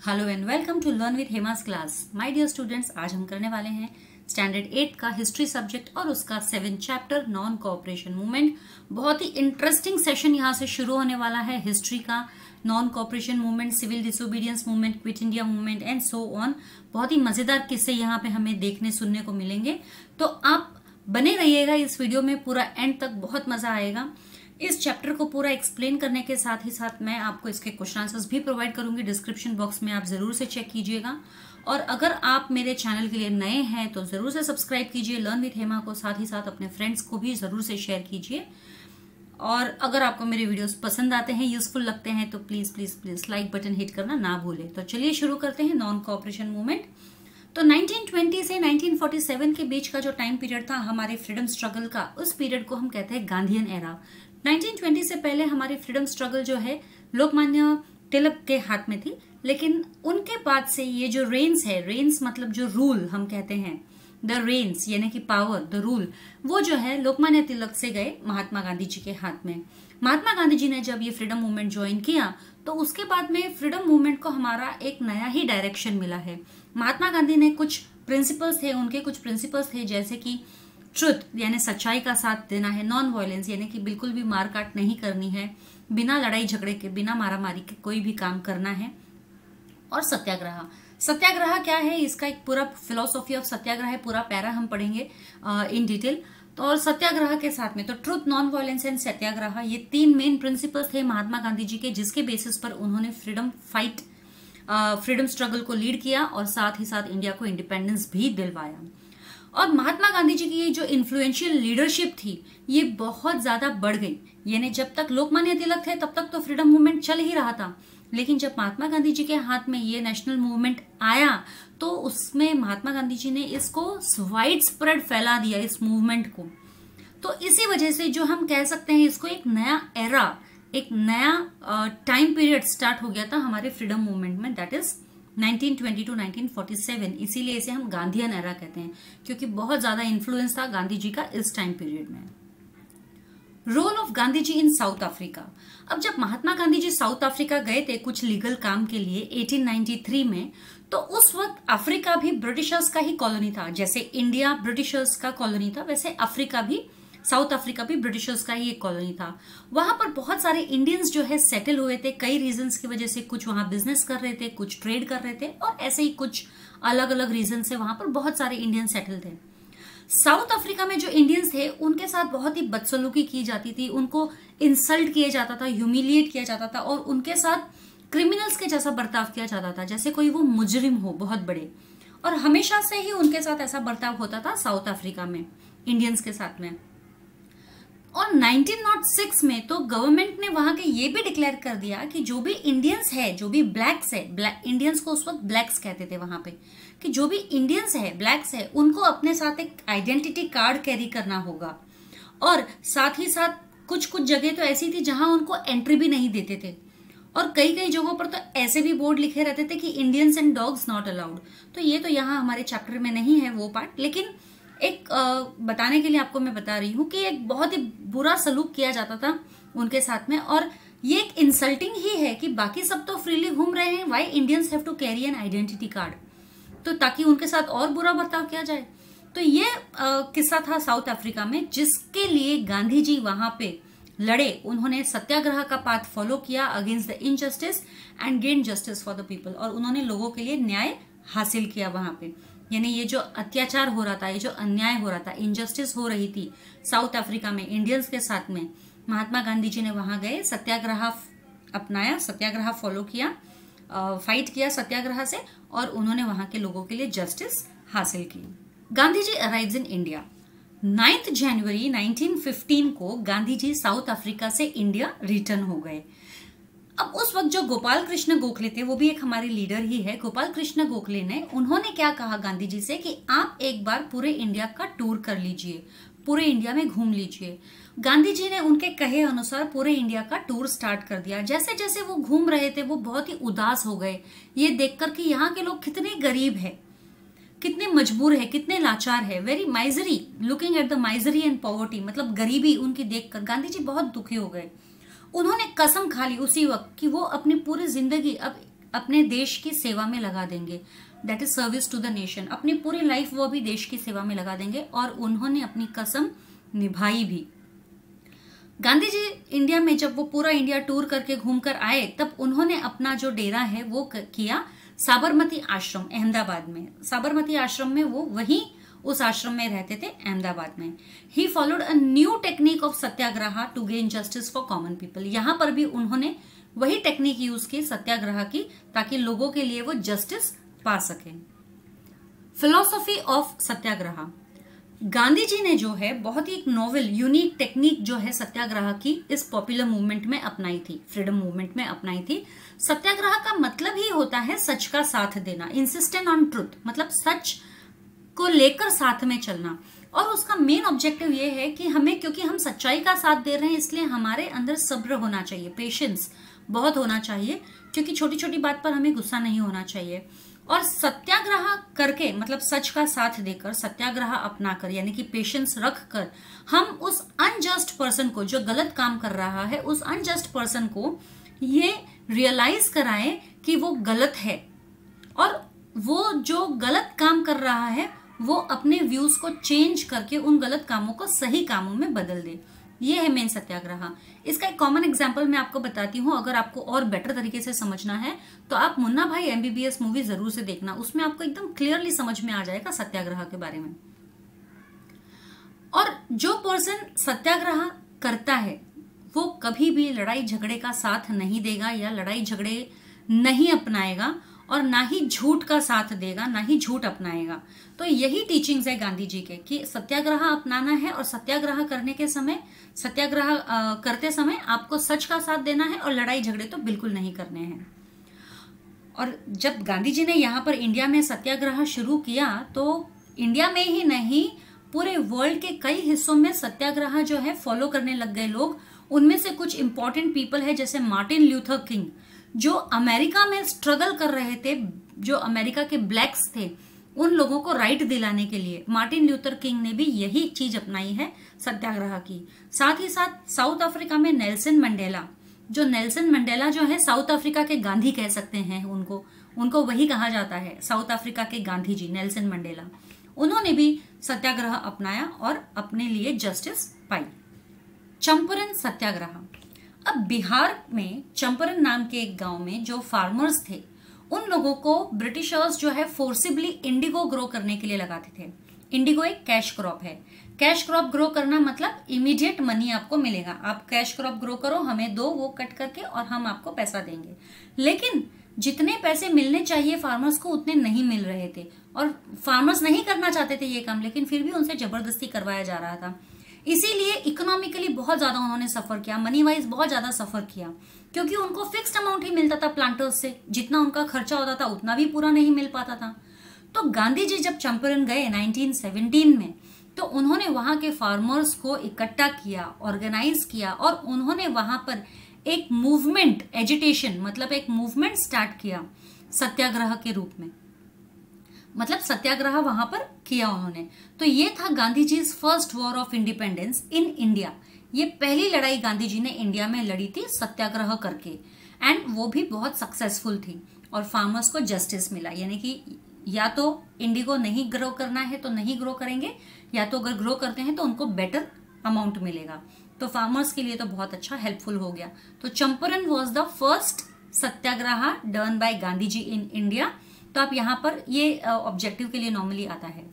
Hello and welcome to learn with Hema's class. My dear students, आज हम करने वाले हैं स्टैंडर्ड 8 का हिस्ट्री सब्जेक्ट और उसका 7 चैप्टर नॉन कोऑपरेशन मूवमेंट। बहुत ही इंटरेस्टिंग सेशन यहाँ से शुरू होने वाला है हिस्ट्री का। Non cooperation movement, civil disobedience movement, quit India movement and so on. बहुत ही मजेदार किस्से यहाँ पे हमें देखने सुनने को मिलेंगे, तो आप बने रहिएगा इस वीडियो में पूरा एंड तक, बहुत मजा आएगा। इस चैप्टर को पूरा एक्सप्लेन करने के साथ ही साथ मैं आपको इसके क्वेश्चन आंसर्स भी प्रोवाइड करूंगी डिस्क्रिप्शन बॉक्स में, आप जरूर से चेक कीजिएगा। और अगर आप मेरे चैनल के लिए नए हैं तो जरूर से सब्सक्राइब कीजिए लर्न विद हेमा को, साथ ही साथ अपने फ्रेंड्स को भी जरूर से शेयर कीजिए। और अगर आपको मेरे वीडियोस पसंद आते हैं, यूजफुल लगते हैं, तो please please please like button hit करना ना भूलें। तो चलिए शुरू करते हैं नॉन कोऑपरेशन मूवमेंट। तो 1920 से 1947 के बीच का जो टाइम पीरियड था हमारे फ्रीडम स्ट्रगल का, उस पीरियड को हम कहते हैं गांधीयन एरा। 1920 से पहले हमारी फ्रीडम स्ट्रगल जो है लोकमान्य तिलक के हाथ में थी, लेकिन उनके बाद से ये जो रेंस है, रेंस मतलब जो रूल हम कहते हैं, द रेंस यानी कि पावर, द रूल, वो जो है लोकमान्य तिलक से गए महात्मा गांधी जी के हाथ में। महात्मा गांधी जी ने जब ये फ्रीडम मूवमेंट ज्वाइन किया तो उसके बाद में फ्रीडम मूवमेंट को हमारा एक नया ही डायरेक्शन मिला है। महात्मा गांधी ने कुछ प्रिंसिपल्स थे, उनके कुछ प्रिंसिपल्स थे जैसे कि ट्रुथ यानी सच्चाई का साथ देना है, नॉन वायलेंस यानी कि बिल्कुल भी मारकाट नहीं करनी है, बिना लड़ाई झगड़े के, बिना मारामारी के कोई भी काम करना है, और सत्याग्रह। सत्याग्रह क्या है, इसका एक पूरा फिलोसॉफी ऑफ सत्याग्रह है, पूरा पैरा हम पढ़ेंगे इन डिटेल। तो और सत्याग्रह के साथ में तो ट्रुथ, नॉन वायलेंस एंड सत्याग्रह, ये तीन मेन प्रिंसिपल्स थे महात्मा गांधी जी के, जिसके बेसिस पर उन्होंने फ्रीडम स्ट्रगल को लीड किया और साथ ही साथ इंडिया को इंडिपेंडेंस भी दिलवाया। और महात्मा गांधी जी की ये जो इन्फ्लुएंशियल लीडरशिप थी ये बहुत ज्यादा बढ़ गई। यानी जब तक लोकमान्य तिलक थे तब तक तो फ्रीडम मूवमेंट चल ही रहा था, लेकिन जब महात्मा गांधी जी के हाथ में ये नेशनल मूवमेंट आया तो उसमें महात्मा गांधी जी ने इसको वाइड स्प्रेड फैला दिया, इस मूवमेंट को। तो इसी वजह से जो हम कह सकते हैं इसको एक नया एरा, एक नया टाइम पीरियड स्टार्ट हो गया था हमारे फ्रीडम मूवमेंट में, दैट इज 1920 टू 1947। इसीलिए इसे हम गांधीयन एरा कहते हैं, क्योंकि बहुत ज्यादा इन्फ्लुएंस था गांधी जी का इस टाइम पीरियड में। Role of Gandhi ji in South Africa. अब जब महात्मा गांधी जी साउथ अफ्रीका गए थे कुछ लीगल काम के लिए 1893 में, तो उस वक्त अफ्रीका भी ब्रिटिशर्स का ही कॉलोनी था। जैसे इंडिया ब्रिटिशर्स का कॉलोनी था, वैसे अफ्रीका भी, साउथ अफ्रीका भी ब्रिटिशर्स का ही एक कॉलोनी था। वहां पर बहुत सारे इंडियंस जो है सेटल हुए थे कई रीजंस की वजह से। कुछ वहां बिजनेस कर रहे थे, कुछ ट्रेड कर रहे थे, और ऐसे ही कुछ अलग अलग रीजन से वहां पर बहुत सारे इंडियन सेटल थे। साउथ अफ्रीका में जो इंडियंस थे उनके साथ बहुत ही बदसलूकी की जाती थी, उनको इंसल्ट किया जाता था, ह्यूमिलिएट किया जाता था, और उनके साथ क्रिमिनल्स के जैसा बर्ताव किया जाता था, जैसे कोई वो मुजरिम हो बहुत बड़े। और हमेशा से ही उनके साथ ऐसा बर्ताव होता था साउथ अफ्रीका में इंडियंस के साथ में। और 1906 में तो गवर्नमेंट ने वहां के ये भी डिक्लेयर कर दिया कि जो भी इंडियंस है, जो भी ब्लैक्स है, इंडियंस को उस वक्त ब्लैक्स कहते थे वहां पे, कि जो भी इंडियंस है, ब्लैक्स है, उनको अपने साथ एक आइडेंटिटी कार्ड कैरी करना होगा। और साथ ही साथ कुछ कुछ जगह तो ऐसी थी जहां उनको एंट्री भी नहीं देते थे, और कई कई जगहों पर तो ऐसे भी बोर्ड लिखे रहते थे कि Indians and dogs not allowed. तो ये तो यहाँ हमारे चैप्टर में नहीं है वो पार्ट, लेकिन एक बताने के लिए आपको मैं बता रही हूँ कि एक बहुत ही बुरा सलूक किया जाता था उनके साथ में। और ये एक इंसल्टिंग ही है कि बाकी सब तो फ्रीली घूम रहे हैं, why Indians have to carry an identity card, तो ताकि उनके साथ और बुरा बर्ताव किया जाए। तो ये किस्सा था साउथ अफ्रीका में, जिसके लिए गांधी जी वहां पे लड़े। उन्होंने सत्याग्रह का पाथ फॉलो किया against the injustice and gain justice for the people, और उन्होंने लोगों के लिए न्याय हासिल किया वहां पे। यानी ये जो अत्याचार हो रहा था, ये जो अन्याय हो रहा था, इनजस्टिस हो रही थी साउथ अफ्रीका में इंडियंस के साथ में, महात्मा गांधी जी ने वहां गए, सत्याग्रह अपनाया, सत्याग्रह फॉलो किया, फाइट किया सत्याग्रह से, और उन्होंने वहां के लोगों के लिए जस्टिस हासिल की। Gandhi ji arrives in India 9 जनवरी 1915 को। गांधी जी साउथ अफ्रीका से इंडिया रिटर्न हो गए। अब उस वक्त जो गोपाल कृष्ण गोखले थे, वो भी एक हमारे लीडर ही है, गोपाल कृष्ण गोखले ने, उन्होंने क्या कहा गांधी जी से कि आप एक बार पूरे इंडिया का टूर कर लीजिए, पूरे इंडिया में घूम लीजिए। गांधी जी ने उनके कहे अनुसार पूरे इंडिया का टूर स्टार्ट कर दिया। जैसे जैसे वो घूम रहे थे वो बहुत ही उदास हो गए, ये देखकर कि यहाँ के लोग कितने गरीब है, कितने मजबूर है, कितने लाचार है, very misery, looking at the misery and poverty, मतलब गरीबी उनकी देखकर गांधी जी बहुत दुखी हो गए। उन्होंने कसम खा ली उसी वक्त कि वो अपनी पूरी जिंदगी अब अपने देश की सेवा में लगा देंगे, that is service to the nation. अपनी पूरी लाइफ वो भी देश की सेवा में लगा देंगे और उन्होंने अपनी कसम निभाई भी। गांधी जी इंडिया में जब वो पूरा इंडिया टूर करके घूमकर आए तब उन्होंने अपना जो डेरा है वो किया साबरमती आश्रम अहमदाबाद में। साबरमती आश्रम में वो वहीं उस आश्रम में रहते थे अहमदाबाद में। He followed a new technique of satyagraha to gain justice for common people. यहां पर भी उन्होंने वही टेक्निक यूज की सत्याग्रह की, ताकि लोगों के लिए वो जस्टिस पा सके। फिलॉसफी ऑफ सत्याग्रह, गांधी जी ने जो है बहुत ही एक नोवेल यूनिक टेक्निक जो है सत्याग्रह की इस पॉपुलर मूवमेंट में अपनाई थी, फ्रीडम मूवमेंट में अपनाई थी। सत्याग्रह का मतलब ही होता है सच का साथ देना, इंसिस्टेंट ऑन ट्रुथ, मतलब सच को लेकर साथ में चलना। और उसका मेन ऑब्जेक्टिव ये है कि हमें, क्योंकि हम सच्चाई का साथ दे रहे हैं, इसलिए हमारे अंदर सब्र होना चाहिए, पेशेंस बहुत होना चाहिए, क्योंकि छोटी छोटी बात पर हमें गुस्सा नहीं होना चाहिए। और सत्याग्रह करके, मतलब सच का साथ देकर, सत्याग्रह अपनाकर, यानी कि पेशेंस रख कर हम उस अनजस्ट पर्सन को, जो गलत काम कर रहा है, उस अनजस्ट पर्सन को ये रियलाइज कराएं कि वो गलत है, और वो जो गलत काम कर रहा है वो अपने व्यूज को चेंज करके उन गलत कामों को सही कामों में बदल दे। ये है मेन सत्याग्रह। इसका एक कॉमन एग्जांपल मैं आपको बताती हूँ, अगर आपको और बेटर तरीके से समझना है तो आप मुन्ना भाई एमबीबीएस मूवी जरूर से देखना, उसमें आपको एकदम क्लियरली समझ में आ जाएगा सत्याग्रह के बारे में। और जो पर्सन सत्याग्रह करता है वो कभी भी लड़ाई झगड़े का साथ नहीं देगा, या लड़ाई झगड़े नहीं अपनाएगा, और ना ही झूठ का साथ देगा, ना ही झूठ अपनाएगा। तो यही टीचिंग्स है गांधी जी के कि सत्याग्रह अपनाना है, और सत्याग्रह करने के समय, सत्याग्रह करते समय आपको सच का साथ देना है, और लड़ाई झगड़े तो बिल्कुल नहीं करने हैं। और जब गांधी जी ने यहाँ पर इंडिया में सत्याग्रह शुरू किया तो इंडिया में ही नहीं, पूरे वर्ल्ड के कई हिस्सों में सत्याग्रह जो है फॉलो करने लग गए लोग। उनमें से कुछ इंपॉर्टेंट पीपल है, जैसे मार्टिन ल्यूथर किंग, जो अमेरिका में स्ट्रगल कर रहे थे, जो अमेरिका के ब्लैक्स थे, उन लोगों को राइट दिलाने के लिए मार्टिन ल्यूथर किंग ने भी यही चीज अपनाई है, सत्याग्रह की। साथ ही साथ साउथ अफ्रीका में नेल्सन मंडेला, जो नेल्सन मंडेला जो है साउथ अफ्रीका के गांधी कह सकते हैं, उनको वही कहा जाता है, साउथ अफ्रीका के गांधी जी नेल्सन मंडेला। उन्होंने भी सत्याग्रह अपनाया और अपने लिए जस्टिस पाई। चंपारण सत्याग्रह, अब बिहार में चंपारण नाम के एक गांव में जो फार्मर्स थे, उन लोगों को ब्रिटिशर्स जो है फोर्सिबली इंडिगो ग्रो करने के लिए लगाते थे। इंडिगो एक कैश क्रॉप है। कैश क्रॉप ग्रो करना मतलब इमीडिएट मनी आपको मिलेगा, आप कैश क्रॉप ग्रो करो, हमें दो, वो कट करके और हम आपको पैसा देंगे। लेकिन जितने पैसे मिलने चाहिए फार्मर्स को उतने नहीं मिल रहे थे, और फार्मर्स नहीं करना चाहते थे ये काम, लेकिन फिर भी उनसे जबरदस्ती करवाया जा रहा था। इसीलिए इकोनॉमिकली बहुत ज्यादा उन्होंने सफर किया, मनी वाइज बहुत ज्यादा सफर किया, क्योंकि उनको फिक्स्ड अमाउंट ही मिलता था प्लांटर्स से, जितना उनका खर्चा होता था उतना भी पूरा नहीं मिल पाता था। तो गांधी जी जब चंपारण गए 1917 में, तो उन्होंने वहां के फार्मर्स को इकट्ठा किया, ऑर्गेनाइज किया, और उन्होंने वहां पर एक मूवमेंट, एजिटेशन मतलब एक मूवमेंट स्टार्ट किया सत्याग्रह के रूप में, मतलब सत्याग्रह वहां पर किया उन्होंने। तो ये था Gandhi ji first war of independence in India. ये पहली लड़ाई गांधी जी ने इंडिया में लड़ी थी सत्याग्रह करके, एंड वो भी बहुत सक्सेसफुल थी, और फार्मर्स को जस्टिस मिला। यानी कि या तो इंडिगो नहीं ग्रो करना है तो नहीं ग्रो करेंगे, या तो अगर ग्रो करते हैं तो उनको बेटर अमाउंट मिलेगा। तो फार्मर्स के लिए तो बहुत अच्छा हेल्पफुल हो गया। तो Champaran was the first satyagraha done by Gandhi ji in India. तो आप यहाँ पर ये ऑब्जेक्टिव के लिए नॉर्मली आता है।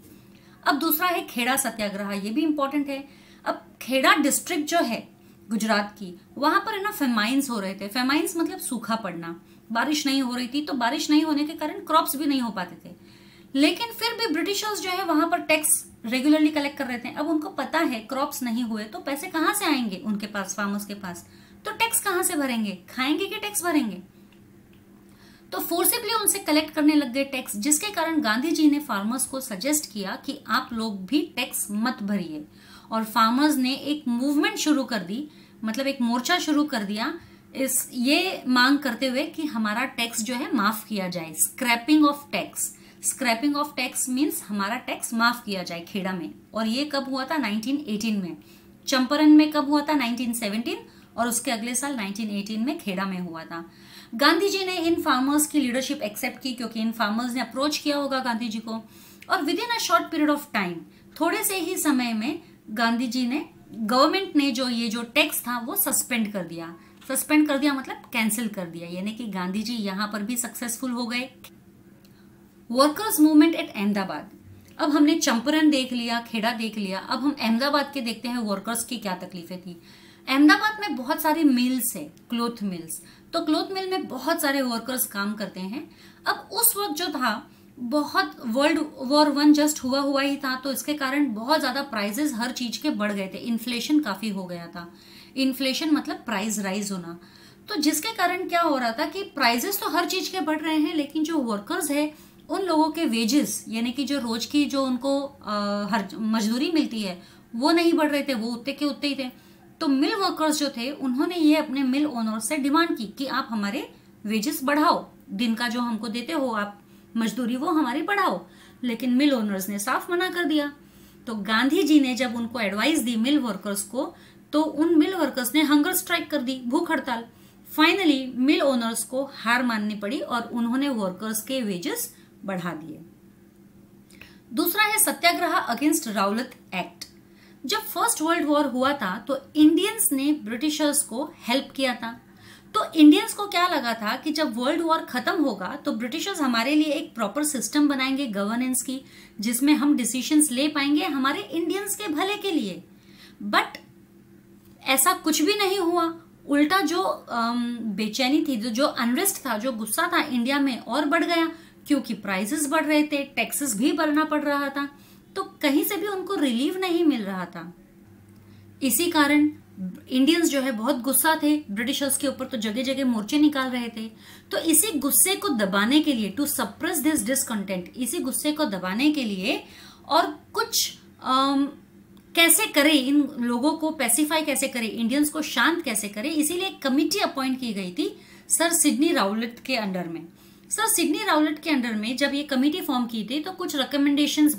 अब दूसरा है खेड़ा सत्याग्रह, ये भी इंपॉर्टेंट है। अब खेड़ा डिस्ट्रिक्ट जो है गुजरात की, वहां पर है ना फेमाइंस हो रहे थे। फेमाइंस मतलब सूखा पड़ना, बारिश नहीं हो रही थी, तो बारिश नहीं होने के कारण क्रॉप्स भी नहीं हो पाते थे। लेकिन फिर भी ब्रिटिशर्स जो है वहां पर टैक्स रेगुलरली कलेक्ट कर रहे थे। अब उनको पता है क्रॉप्स नहीं हुए तो पैसे कहाँ से आएंगे उनके पास, फार्मर्स के पास, तो टैक्स कहाँ से भरेंगे, खाएंगे कि टैक्स भरेंगे। तो फोर्सिबली उनसे कलेक्ट करने लग गए टैक्स, जिसके कारण गांधी जी ने फार्मर्स को सजेस्ट किया कि आप लोग भी टैक्स मत भरिए। और फार्मर्स ने एक मूवमेंट शुरू कर दी, मतलब एक मोर्चा शुरू कर दिया, इस ये मांग करते हुए कि हमारा टैक्स जो है माफ किया जाए, scrapping of tax. Scrapping of tax means हमारा टैक्स माफ किया जाए खेड़ा में। और ये कब हुआ था? 1918 में। चंपारण में कब हुआ था? 1917, और उसके अगले साल 1918 में खेड़ा में हुआ था। गांधी जी ने इन फार्मर्स की लीडरशिप एक्सेप्ट की, क्योंकि इन फार्मर्स ने अप्रोच किया होगा गांधी जी को, और with in a short period of time, थोड़े से ही समय में गांधी जी ने, गवर्नमेंट ने जो टैक्स था वो सस्पेंड कर दिया। सस्पेंड कर दिया मतलब कैंसिल कर दिया, यानी कि गांधी जी यहां पर भी सक्सेसफुल हो गए। Workers movement at Ahmedabad. अब हमने चंपारण देख लिया, खेड़ा देख लिया, अब हम अहमदाबाद के देखते हैं वर्कर्स की क्या तकलीफें थी। अहमदाबाद में बहुत सारी मिल्स है, क्लोथ मिल्स, तो क्लोथ मिल में बहुत सारे वर्कर्स काम करते हैं। अब उस वक्त जो था, बहुत वर्ल्ड वॉर 1 जस्ट हुआ ही था, तो इसके कारण बहुत ज्यादा प्राइसेस हर चीज के बढ़ गए थे, इन्फ्लेशन काफी हो गया था। इन्फ्लेशन मतलब प्राइस राइज होना, तो जिसके कारण क्या हो रहा था कि प्राइसेस तो हर चीज के बढ़ रहे हैं, लेकिन जो वर्कर्स है उन लोगों के वेजेस, यानी कि जो रोज की जो उनको हर मजदूरी मिलती है वो नहीं बढ़ रहे थे, वो उतने के उतने ही थे। तो मिल वर्कर्स जो थे उन्होंने ये अपने मिल ओनर से डिमांड की कि आप हमारे वेजेस बढ़ाओ, दिन का जो हमको देते हो आप मजदूरी वो हमारी बढ़ाओ। लेकिन मिल ओनर्स ने साफ मना कर दिया। तो गांधी जी ने जब उनको एडवाइस दी मिल वर्कर्स को, तो उन मिल वर्कर्स ने हंगर स्ट्राइक कर दी, भूख हड़ताल। फाइनली मिल ओनर्स को हार माननी पड़ी और उन्होंने वर्कर्स के वेजेस बढ़ा दिए। दूसरा है सत्याग्रह अगेंस्ट राउलत एक्ट। जब फर्स्ट वर्ल्ड वॉर हुआ था तो इंडियंस ने ब्रिटिशर्स को हेल्प किया था। तो इंडियंस को क्या लगा था कि जब वर्ल्ड वॉर खत्म होगा तो ब्रिटिशर्स हमारे लिए एक प्रॉपर सिस्टम बनाएंगे गवर्नेंस की, जिसमें हम डिसीजंस ले पाएंगे हमारे इंडियंस के भले के लिए। बट ऐसा कुछ भी नहीं हुआ। उल्टा जो बेचैनी थी, जो अनरेस्ट था, जो गुस्सा था इंडिया में और बढ़ गया, क्योंकि प्राइसेस बढ़ रहे थे, टैक्सेस भी भरना पड़ रहा था, तो कहीं से भी उनको रिलीफ नहीं मिल रहा था। इसी कारण इंडियंस जो है बहुत गुस्सा थे ब्रिटिशर्स के ऊपर, तो जगह जगह मोर्चे निकाल रहे थे। तो इसी गुस्से को दबाने के लिए, टू सप्रेस दिस डिसकंटेंट, इसी गुस्से को दबाने के लिए और कुछ कैसे करे, इन लोगों को पैसिफाई कैसे करे, इंडियंस को शांत कैसे करे, इसीलिए एक कमिटी अपॉइंट की गई थी सर सिडनी राउलेट के अंडर में। सर सिडनी राउलेट के अंडर में जब ये कमेटी फॉर्म की थी तो कुछ रिकमेंडेशंस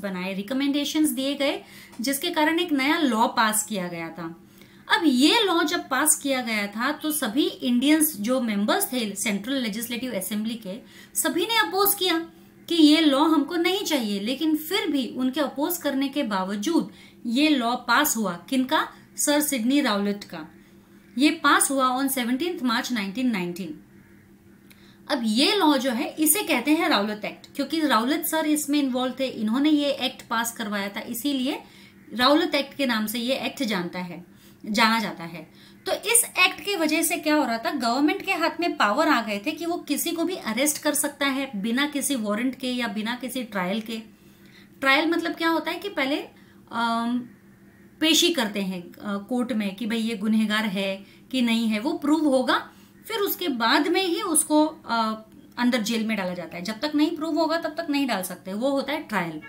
दिए गए, जिसके कारण एक नया लॉ पास किया गया था। अब ये लॉ जब पास किया गया था तो सभी इंडियंस जो मेंबर्स थे सेंट्रल लेजिस्लेटिव असेंबली के, सभी ने अपोज किया कि ये लॉ हमको नहीं चाहिए, लेकिन फिर भी उनके अपोज करने के बावजूद ये लॉ पास हुआ। किनका? सर सिडनी राउलेट का। ये पास हुआ ऑन 17 मार्च 1919। अब ये लॉ जो है इसे कहते हैं राउलेट एक्ट, क्योंकि राउलेट सर इसमें इन्वॉल्व थे, इन्होंने ये एक्ट पास करवाया था, इसीलिए राउलेट एक्ट के नाम से ये एक्ट जाना जाता है। तो इस एक्ट की वजह से क्या हो रहा था, गवर्नमेंट के हाथ में पावर आ गए थे कि वो किसी को भी अरेस्ट कर सकता है बिना किसी वारंट के या बिना किसी ट्रायल के। ट्रायल मतलब क्या होता है कि पहले पेशी करते हैं कोर्ट में कि भाई ये गुनहगार है कि नहीं है, वो प्रूव होगा, फिर उसके बाद में ही उसको अंदर जेल में डाला जाता है। जब तक नहीं प्रूव होगा तब तक नहीं डाल सकते, वो होता है ट्रायल।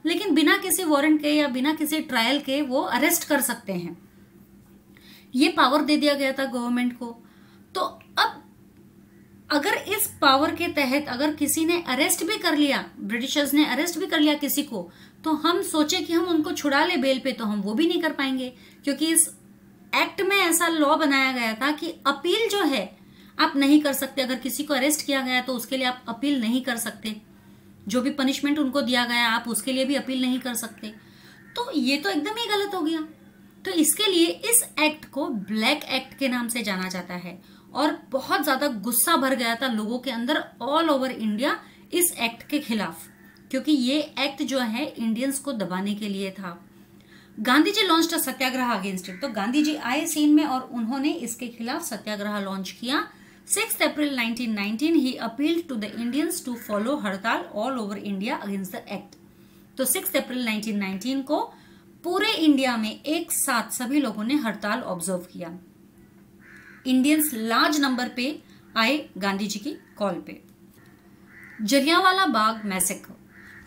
लेकिन बिना किसी वारंट के या बिना किसी ट्रायल के वो अरेस्ट कर सकते हैं, ये पावर दे दिया गया था गवर्नमेंट को। तो अब अगर इस पावर के तहत अगर किसी ने अरेस्ट भी कर लिया, ब्रिटिशर्स ने अरेस्ट भी कर लिया किसी को, तो हम सोचे कि हम उनको छुड़ा ले बेल पे, तो हम वो भी नहीं कर पाएंगे, क्योंकि इस एक्ट में ऐसा लॉ बनाया गया था कि अपील जो है आप नहीं कर सकते। अगर किसी को अरेस्ट किया गया तो उसके लिए आप अपील नहीं कर सकते, जो भी पनिशमेंट उनको दिया गया आप उसके लिए भी अपील नहीं कर सकते। तो ये तो एकदम ही गलत हो गया। तो इसके लिए इस एक्ट को ब्लैक एक्ट के नाम से जाना जाता है, और बहुत ज्यादा गुस्सा भर गया था लोगों के अंदर ऑल ओवर इंडिया इस एक्ट के खिलाफ, क्योंकि ये एक्ट जो है इंडियंस को दबाने के लिए था। गांधी जी लॉन्च सत्याग्रह अगेंस्ट इट। तो गांधी जी आए सीन में और उन्होंने इसके खिलाफ सत्याग्रह लॉन्च किया। 6 April 1919 he appealed to the Indians to follow hartal all over India against the act. तो 6 अप्रैल 1919 को पूरे इंडिया में एक साथ सभी लोगों ने हड़ताल ऑब्जर्व किया। इंडियंस लार्ज नंबर पे आए गांधी जी की कॉल पे। जलियांवाला बाग मैसेकर।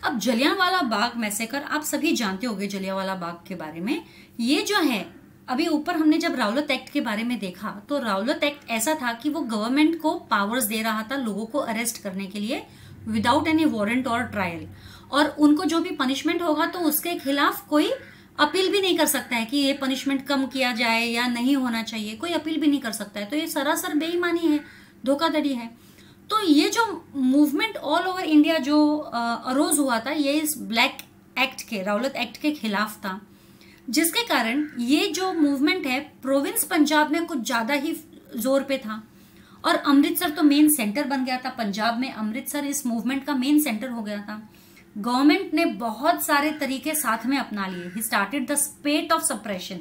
अब जलियांवाला बाग मैसेकर आप सभी जानते होंगे जलियांवाला बाग के बारे में। ये जो है अभी ऊपर हमने जब राउलत एक्ट के बारे में देखा तो राउलत एक्ट ऐसा था कि वो गवर्नमेंट को पावर्स दे रहा था लोगों को अरेस्ट करने के लिए विदाउट एनी वारंट और ट्रायल, और उनको जो भी पनिशमेंट होगा तो उसके खिलाफ कोई अपील भी नहीं कर सकता है कि ये पनिशमेंट कम किया जाए या नहीं होना चाहिए, कोई अपील भी नहीं कर सकता है। तो ये सरासर बेईमानी है। धोखाधड़ी है। तो ये जो मूवमेंट ऑल ओवर इंडिया जो अरोज हुआ था, ये इस ब्लैक एक्ट के, रौलत एक्ट के खिलाफ था, जिसके कारण ये जो मूवमेंट है प्रोविंस पंजाब में कुछ ज्यादा ही जोर पे था। और अमृतसर तो मेन सेंटर बन गया था पंजाब में, अमृतसर इस मूवमेंट का मेन सेंटर हो गया था। गवर्नमेंट ने बहुत सारे तरीके साथ में अपना लिए। He started the स्पेट of suppression,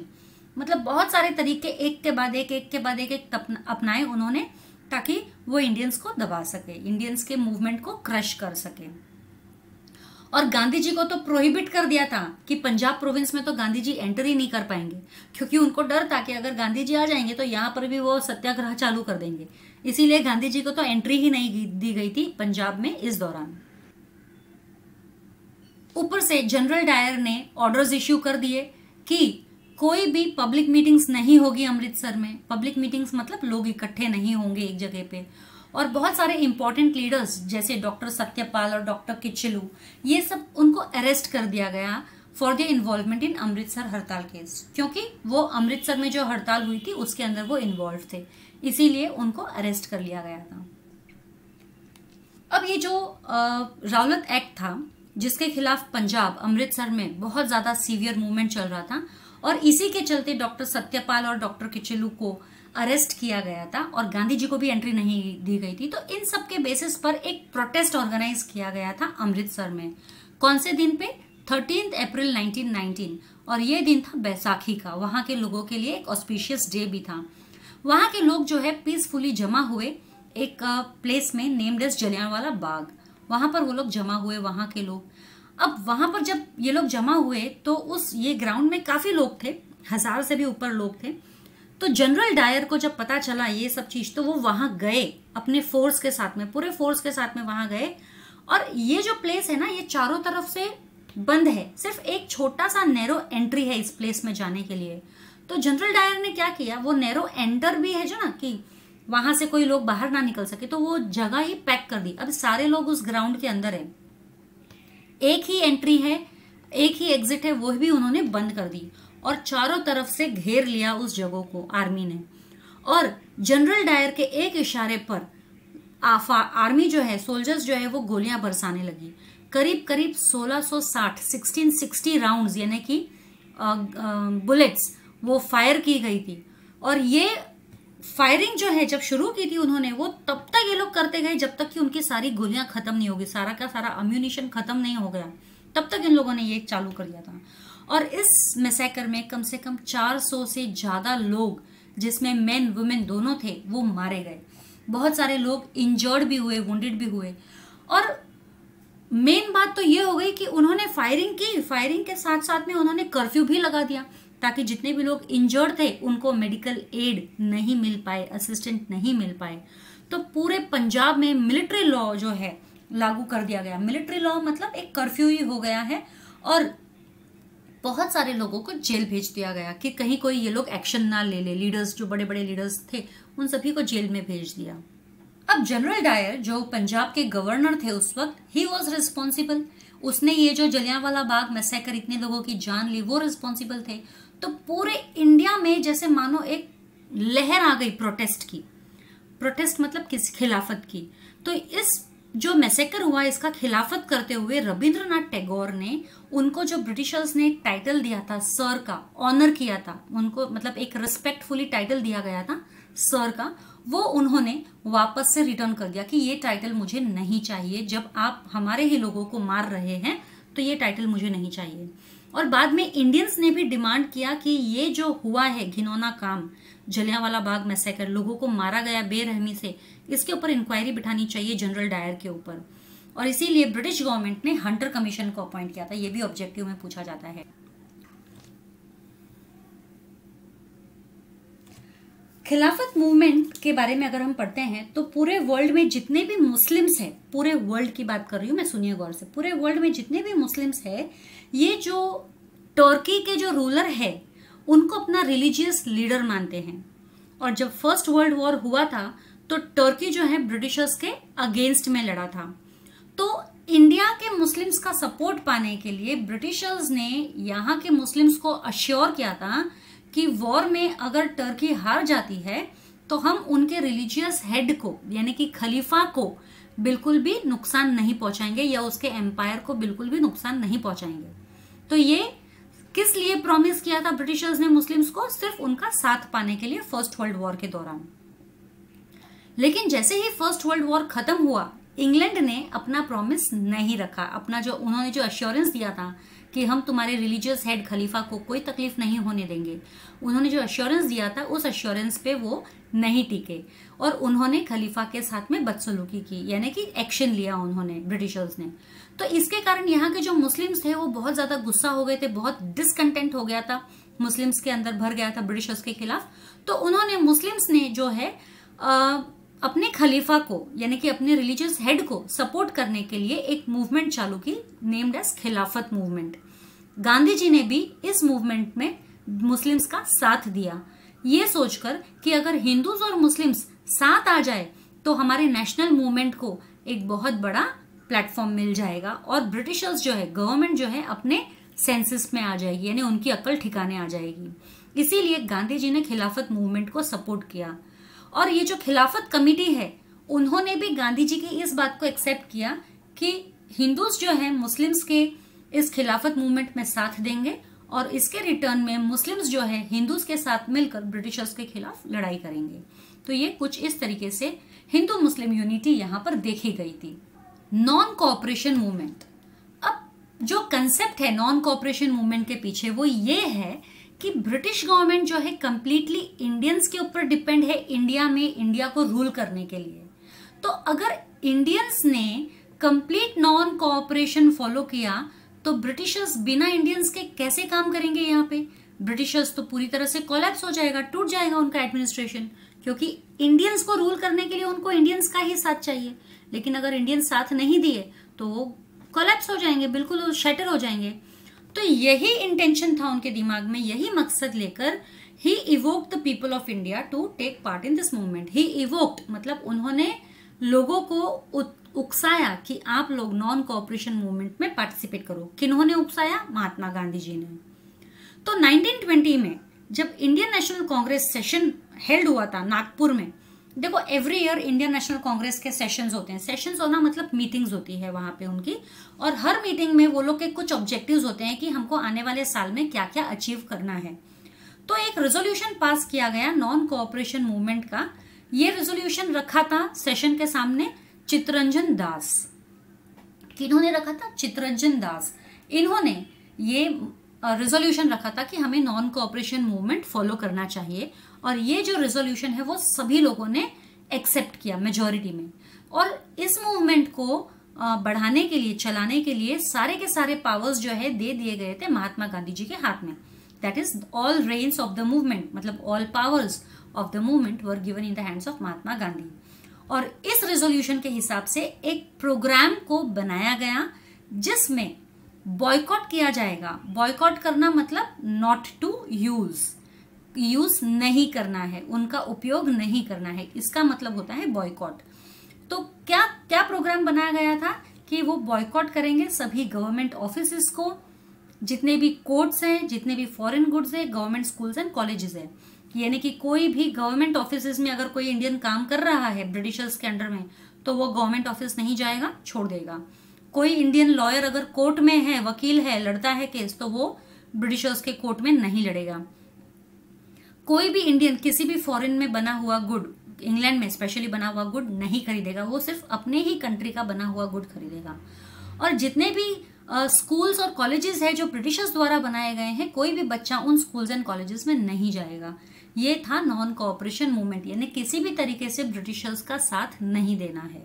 मतलब बहुत सारे तरीके एक के बाद एक अपनाए उन्होंने, ताकि वो इंडियंस को दबा सके, इंडियंस के मूवमेंट को क्रश कर सके। और गांधी जी को तो प्रोहिबिट कर दिया था कि पंजाब प्रोविंस में तो गांधी जी एंटर ही नहीं कर पाएंगे, क्योंकि उनको डर था कि अगर गांधी जी आ जाएंगे तो यहाँ पर भी वो सत्याग्रह चालू कर देंगे। इसीलिए गांधी जी को तो एंट्री ही नहीं दी गई थी पंजाब में इस दौरान। ऊपर से जनरल डायर ने ऑर्डर्स इश्यू कर दिए कि कोई भी पब्लिक मीटिंग्स नहीं होगी अमृतसर में। पब्लिक मीटिंग्स मतलब लोग इकट्ठे नहीं होंगे एक जगह पे। और बहुत सारे इंपॉर्टेंट लीडर्स जैसे डॉक्टर सत्यपाल और डॉक्टर किचलू, ये सब उनको अरेस्ट कर दिया गया for the involvement in Amritsar हड़ताल केस, क्योंकि वो अमृतसर में जो हड़ताल हुई थी उसके अंदर वो इन्वॉल्व थे, इसीलिए उनको अरेस्ट कर लिया गया था। अब ये जो रौलत एक्ट था, जिसके खिलाफ पंजाब अमृतसर में बहुत ज्यादा सीवियर मूवमेंट चल रहा था, और इसी के चलते डॉक्टर सत्यपाल और डॉक्टर किचलू को अरेस्ट किया गया था और गांधी जी को भी एंट्री नहीं दी गई थी। तो इन सब के बेसिस पर एक प्रोटेस्ट ऑर्गेनाइज किया गया था अमृतसर में। कौन से दिन पे? 13 अप्रैल 1919, और ये दिन था बैसाखी का। वहां के लोगों के लिए एक ऑस्पिशियस डे भी था। वहां के लोग जो है पीसफुली जमा हुए एक प्लेस में नेम्ड एज जलियांवाला बाग। वहां पर वो लोग जमा हुए, वहां के लोग। अब वहां पर जब ये लोग जमा हुए तो ये ग्राउंड में काफी लोग थे, 1000 से भी ऊपर लोग थे। तो जनरल डायर को जब पता चला ये सब चीज, तो वो वहां गए अपने फोर्स के साथ में, पूरे फोर्स के साथ में वहां गए। और ये जो प्लेस है ना, ये चारों तरफ से बंद है, सिर्फ एक छोटा सा नैरो एंट्री है इस प्लेस में जाने के लिए। तो जनरल डायर ने क्या किया, वो नैरो एंटर भी है जो ना, कि वहां से कोई लोग बाहर ना निकल सके, तो वो जगह ही पैक कर दी। अब सारे लोग उस ग्राउंड के अंदर है, एक ही एंट्री है, एक ही एग्जिट है, वो भी उन्होंने बंद कर दी और चारों तरफ से घेर लिया उस जगह को आर्मी ने। और जनरल डायर के एक इशारे पर आर्मी जो है, सोल्जर्स जो है, वो गोलियां बरसाने लगी। करीब करीब 1660 राउंड्स यानी कि बुलेट्स वो फायर की गई थी। और ये फायरिंग जो है जब शुरू की थी उन्होंने, वो तब तक ये लोग करते गए जब तक कि उनकी सारी गोलियां खत्म नहीं होगी, सारा का सारा अम्यूनिशन खत्म नहीं हो गया, तब तक इन लोगों ने ये चालू कर दिया था। और इस मैसेकर में कम से कम 400 से ज्यादा लोग, जिसमें मेन वुमेन दोनों थे, वो मारे गए। बहुत सारे लोग इंजर्ड भी हुए, वुंडेड भी हुए। और मेन बात तो ये हो गई कि उन्होंने फायरिंग की, फायरिंग के साथ साथ में उन्होंने कर्फ्यू भी लगा दिया, ताकि जितने भी लोग इंजर्ड थे उनको मेडिकल एड नहीं मिल पाए, असिस्टेंट नहीं मिल पाए। तो पूरे पंजाब में मिलिट्री लॉ जो है लागू कर दिया गया। मिलिट्री लॉ मतलब एक कर्फ्यू ही हो गया है, और बहुत सारे लोगों को जेल भेज दिया गया कि कहीं कोई ये लोग एक्शन ना ले ले। लीडर्स, जो बड़े बड़े लीडर्स थे, उन सभी को जेल में भेज दिया। अब जनरल डायर जो पंजाब के गवर्नर थे उस वक्त, ही वॉज रिस्पॉन्सिबल। उसने ये जो जलियांवाला बाग मैसेकर, इतने लोगों की जान ली, वो रिस्पॉन्सिबल थे। तो पूरे इंडिया में जैसे मानो एक लहर आ गई प्रोटेस्ट की। प्रोटेस्ट मतलब किस खिलाफत की। तो इस जो मैसेकर हुआ, इसका खिलाफत करते हुए रविंद्रनाथ टैगोर ने उनको, जो ब्रिटिशर्स ने टाइटल दिया था सर का, ऑनर किया था उनको, मतलब एक रिस्पेक्टफुली टाइटल दिया गया था सर का, वो उन्होंने वापस से रिटर्न कर दिया कि ये टाइटल मुझे नहीं चाहिए। जब आप हमारे ही लोगों को मार रहे हैं तो ये टाइटल मुझे नहीं चाहिए। और बाद में इंडियंस ने भी डिमांड किया कि ये जो हुआ है घिनौना काम, जलियांवाला बाग मैसेकर, लोगों को मारा गया बेरहमी से, इसके ऊपर इंक्वायरी बिठानी चाहिए जनरल डायर के ऊपर। और इसीलिए ब्रिटिश गवर्नमेंट ने हंटर कमीशन को अपॉइंट किया था। ये भी ऑब्जेक्टिव में पूछा जाता है। खिलाफत मूवमेंट के बारे में अगर हम पढ़ते हैं तो पूरे वर्ल्ड में जितने भी मुस्लिम्स हैं, पूरे वर्ल्ड की बात कर रही हूं मैं, सुनिए गौर से, पूरे वर्ल्ड में जितने भी मुस्लिम्स हैं, ये जो टर्की के जो रूलर है उनको अपना रिलीजियस लीडर मानते हैं। और जब फर्स्ट वर्ल्ड वॉर हुआ था तो टर्की जो है ब्रिटिशर्स के अगेंस्ट में लड़ा था। तो इंडिया के मुस्लिम्स का सपोर्ट पाने के लिए ब्रिटिशर्स ने यहाँ के मुस्लिम्स को अश्योर किया था कि वॉर में अगर टर्की हार जाती है तो हम उनके रिलीजियस हेड को यानी कि खलीफा को बिल्कुल भी नुकसान नहीं पहुंचाएंगे या उसके एम्पायर को बिल्कुल भी नुकसान नहीं पहुंचाएंगे। तो ये किस लिए प्रॉमिस किया था ब्रिटिशर्स ने मुस्लिम्स को? सिर्फ उनका साथ पाने के लिए फर्स्ट वर्ल्ड वॉर के दौरान। लेकिन जैसे ही फर्स्ट वर्ल्ड वॉर खत्म हुआ, इंग्लैंड ने अपना प्रॉमिस नहीं रखा। अपना जो उन्होंने जो अश्योरेंस दिया था कि हम तुम्हारे रिलीजियस हेड खलीफा को कोई तकलीफ नहीं होने देंगे, उन्होंने जो अश्योरेंस दिया था उस अश्योरेंस पे वो नहीं टिके और उन्होंने खलीफा के साथ में बदसलूकी की, यानी कि एक्शन लिया उन्होंने, ब्रिटिशर्स ने। तो इसके कारण यहाँ के जो मुस्लिम्स थे वो बहुत ज्यादा गुस्सा हो गए थे, बहुत डिसकंटेंट हो गया था, मुस्लिम्स के अंदर भर गया था ब्रिटिशर्स के खिलाफ। तो उन्होंने मुस्लिम्स ने जो है अपने खलीफा को यानी कि अपने रिलीजियस हेड को सपोर्ट करने के लिए एक मूवमेंट चालू की, नेम्ड एज खिलाफत मूवमेंट। गांधी जी ने भी इस मूवमेंट में मुस्लिम्स का साथ दिया, ये सोचकर कि अगर हिंदूज और मुस्लिम्स साथ आ जाए तो हमारे नेशनल मूवमेंट को एक बहुत बड़ा प्लेटफॉर्म मिल जाएगा और ब्रिटिशर्स जो है, गवर्नमेंट जो है अपने सेंसेस में आ जाएगी, यानी उनकी अक्ल ठिकाने आ जाएगी। इसीलिए गांधी जी ने खिलाफत मूवमेंट को सपोर्ट किया। और ये जो खिलाफत कमेटी है, उन्होंने भी गांधी जी की इस बात को एक्सेप्ट किया कि हिंदूज जो है मुस्लिम्स के इस खिलाफत मूवमेंट में साथ देंगे और इसके रिटर्न में मुस्लिम्स जो है हिंदूज के साथ मिलकर ब्रिटिशर्स के खिलाफ लड़ाई करेंगे। तो ये कुछ इस तरीके से हिंदू मुस्लिम यूनिटी यहाँ पर देखी गई थी। नॉन कोऑपरेशन मूवमेंट, अब जो कंसेप्ट है नॉन कोऑपरेशन मूवमेंट के पीछे वो ये है कि ब्रिटिश गवर्नमेंट जो है कंप्लीटली इंडियंस के ऊपर डिपेंड है इंडिया में, इंडिया को रूल करने के लिए। तो अगर इंडियंस ने कंप्लीट नॉन कोऑपरेशन फॉलो किया तो ब्रिटिशर्स बिना इंडियंस के कैसे काम करेंगे? यहाँ पे ब्रिटिशर्स तो पूरी तरह से कोलैप्स हो जाएगा, टूट जाएगा उनका एडमिनिस्ट्रेशन, क्योंकि इंडियंस को रूल करने के लिए उनको इंडियंस का ही साथ चाहिए। लेकिन अगर इंडियंस साथ नहीं दिए तो वो कोलैप्स हो जाएंगे, बिल्कुल शैटर हो जाएंगे। तो यही इंटेंशन था उनके दिमाग में, यही मकसद लेकर he evoked the people of India to take part in this movement. He evoked मतलब उन्होंने लोगों को उकसाया कि आप लोग नॉन कोऑपरेशन मूवमेंट में पार्टिसिपेट करो। किन्होंने उकसाया? महात्मा गांधी जी ने। तो 1920 में जब Indian national Congress session held हुआ था नागपुर में, देखो every year Indian national Congress के सेशंस होते हैं। सेशंस होना मतलब मीटिंग्स होती है वहां पे उनकी, और हर मीटिंग में वो लोग के कुछ ऑब्जेक्टिव्स होते हैं कि हमको आने वाले साल में क्या क्या अचीव करना है। तो एक रेजोल्यूशन पास किया गया नॉन कोऑपरेशन मूवमेंट का। ये रेजोल्यूशन रखा था सेशन के सामने चित्तरंजन दास। किन्होंने रखा था? चित्तरंजन दास। इन्होंने ये रेजोल्यूशन रखा था कि हमें नॉन कोऑपरेशन मूवमेंट फॉलो करना चाहिए, और ये जो रेजोल्यूशन है वो सभी लोगों ने एक्सेप्ट किया मेजॉरिटी में। और इस मूवमेंट को बढ़ाने के लिए, चलाने के लिए सारे के सारे पावर्स जो है दे दिए गए थे महात्मा गांधी जी के हाथ में। That is all reins of the movement, मतलब all powers of the movement were given in the hands of Mahatma Gandhi. और इस रेजोल्यूशन के हिसाब से एक प्रोग्राम को बनाया गया जिसमें बॉयकॉट किया जाएगा। बॉयकॉट करना मतलब नॉट टू यूज नहीं करना है, उनका उपयोग नहीं करना है, इसका मतलब होता है बॉयकॉट। तो क्या क्या प्रोग्राम बनाया गया था कि वो बॉयकॉट करेंगे सभी गवर्नमेंट ऑफिसेस को, जितने भी कोर्ट्स हैं, जितने भी फॉरेन गुड्स है, गवर्नमेंट स्कूल्स एंड कॉलेजेस है। यानी कि कोई भी गवर्नमेंट ऑफिसेस में अगर कोई इंडियन काम कर रहा है ब्रिटिशर्स के अंडर में, तो वो गवर्नमेंट ऑफिस नहीं जाएगा, छोड़ देगा। कोई इंडियन लॉयर अगर कोर्ट में है, वकील है, लड़ता है केस, तो वो ब्रिटिशर्स के कोर्ट में नहीं लड़ेगा। कोई भी इंडियन किसी भी फॉरेन में बना हुआ गुड, इंग्लैंड में स्पेशली बना हुआ गुड नहीं खरीदेगा, वो सिर्फ अपने ही कंट्री का बना हुआ गुड खरीदेगा। और जितने भी स्कूल्स और कॉलेजेस है जो ब्रिटिशर्स द्वारा बनाए गए हैं, कोई भी बच्चा उन स्कूल्स एंड कॉलेजेस में नहीं जाएगा। ये था नॉन कोऑपरेशन मूवमेंट, यानी किसी भी तरीके से ब्रिटिशर्स का साथ नहीं देना है।